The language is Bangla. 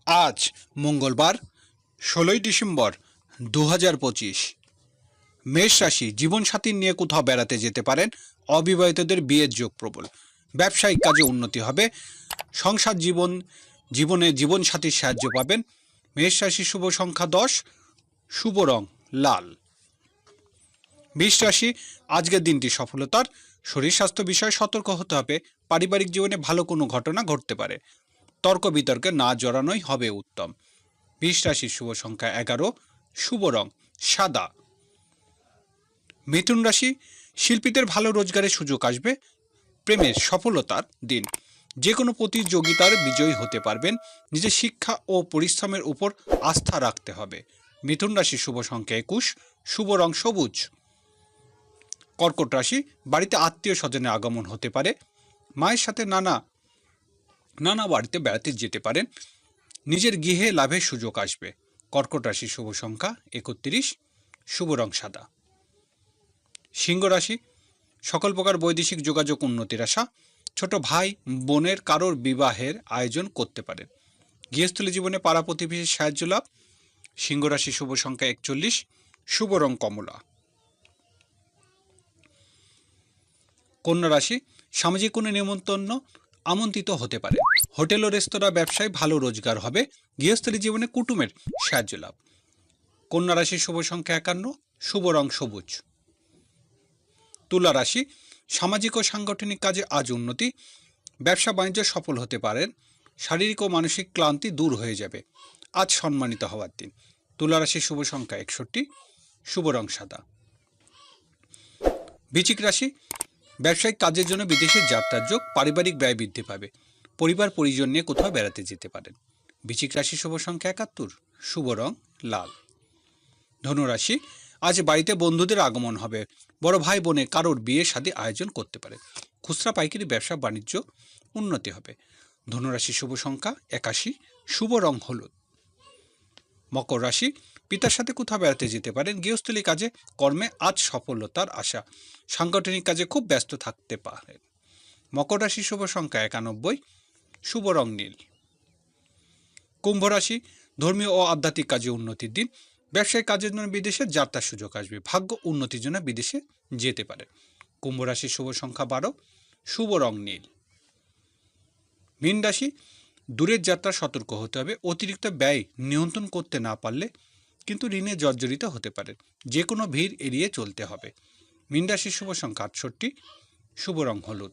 আজ মঙ্গলবার ১৬ই ডিসেম্বর ২০২৫। মেষ রাশি, জীবনসাথী নিয়ে কোথাও বেড়াতে যেতে পারেন। অবিবাহিতদের বিয়ের যোগ প্রবল। ব্যবসায়িক কাজে উন্নতি হবে। সংসার জীবনে জীবনসাথীর সাহায্য পাবেন। মেষ রাশি, শুভ সংখ্যা ১০, শুভ রং লাল। বৃষ রাশি, আজকের দিনটি সফলতার। শরীর স্বাস্থ্য বিষয়ে সতর্ক হতে হবে। পারিবারিক জীবনে ভালো কোনো ঘটনা ঘটতে পারে। তর্ক বিতর্কে না জড়ানোই হবে উত্তম। বৃষ রাশির শুভ সংখ্যা ১১, শুভ রং সাদা। মিথুন রাশি, শিল্পীদের ভালো রোজগারের সুযোগ আসবে। প্রেমের সফলতার দিন। যে কোনো প্রতিযোগিতার বিজয়ী হতে পারবেন। নিজের শিক্ষা ও পরিশ্রমের উপর আস্থা রাখতে হবে। মিথুন রাশির শুভ সংখ্যা ২১, শুভ রং সবুজ। কর্কট রাশি, বাড়িতে আত্মীয় স্বজনের আগমন হতে পারে। মায়ের সাথে নানা বাড়িতে বেড়াতে যেতে পারেন। নিজের গৃহে লাভের সুযোগ আসবে। কর্কট রাশির শুভ সংখ্যা ৩১, শুভ রং সাদা। সিংহ রাশি, সকল প্রকার বৈদেশিক যোগাযোগ উন্নতির আশা। ছোট ভাই বোনের কারোর বিবাহের আয়োজন করতে পারেন। গৃহস্থলী জীবনে পাড়া প্রতিবেশীর সাহায্য লাভ। সিংহ রাশির শুভ সংখ্যা ৪১, শুভ রং কমলা। কন্যা রাশি, সামাজিক কোনো নিমন্ত্রণ আমন্ত্রিত হতে পারে। হোটেল ও রেস্তোরাঁ ব্যবসায় ভালো রোজগার হবে। গৃহস্থলী জীবনে কুটুমের সাহায্য লাভ। কন্যা রাশির শুভ সংখ্যা ৫১, শুভ রং সবুজ। তুলা রাশি, সামাজিক ও সাংগঠনিক কাজে আজ উন্নতি। ব্যবসা বাণিজ্য সফল হতে পারেন। শারীরিক ও মানসিক ক্লান্তি দূর হয়ে যাবে। আজ সম্মানিত হওয়ার দিন। তুলা রাশির শুভ সংখ্যা ৬১, শুভ রং সাদা। বৃশ্চিক রাশি, ব্যবসায়িক কাজের জন্য বিদেশে যাত্রার যোগ। পারিবারিক ব্যয় বৃদ্ধি পাবে। পরিবার পরিজন নিয়ে কোথাও বেড়াতে যেতে পারেন। বৃশ্চিক রাশির শুভ সংখ্যা ৭১, শুভ রং লাল। ধনুরাশি, আজ বাড়িতে বন্ধুদের আগমন হবে। বড় ভাই বোনে কারোর বিয়ে শাদী আয়োজন করতে পারে। খুচরা পাইকারি ব্যবসা বাণিজ্য উন্নতি হবে। ধনুরাশির শুভ সংখ্যা ৮১, শুভ রং হলুদ। মকর রাশি, পিতার সাথে কোথাও বেড়াতে যেতে পারেন। গৃহস্থলী কাজে কর্মে আজ সফলতার আশা। সাংগঠনিক কাজে খুব ব্যস্ত থাকতে পারেন। মকর রাশির শুভ সংখ্যা ৯১, শুভ রং নীল। কুম্ভ রাশি, ধর্মীয় ও আধ্যাত্মিক কাজে উন্নতির দিন। ব্যবসায়িক কাজের জন্য বিদেশে যাত্রার সুযোগ আসবে। ভাগ্য উন্নতির জন্য বিদেশে যেতে পারে। কুম্ভ রাশির শুভ সংখ্যা ১২, শুভ রং নীল। মীন রাশি, দূরের যাত্রা সতর্ক হতে হবে। অতিরিক্ত ব্যয় নিয়ন্ত্রণ করতে না পারলে কিন্তু ঋণে জর্জরিত হতে পারে। যে কোনো ভিড় এড়িয়ে চলতে হবে। মীন রাশির শুভ সংখ্যা ৬৮, শুভ রং হলুদ।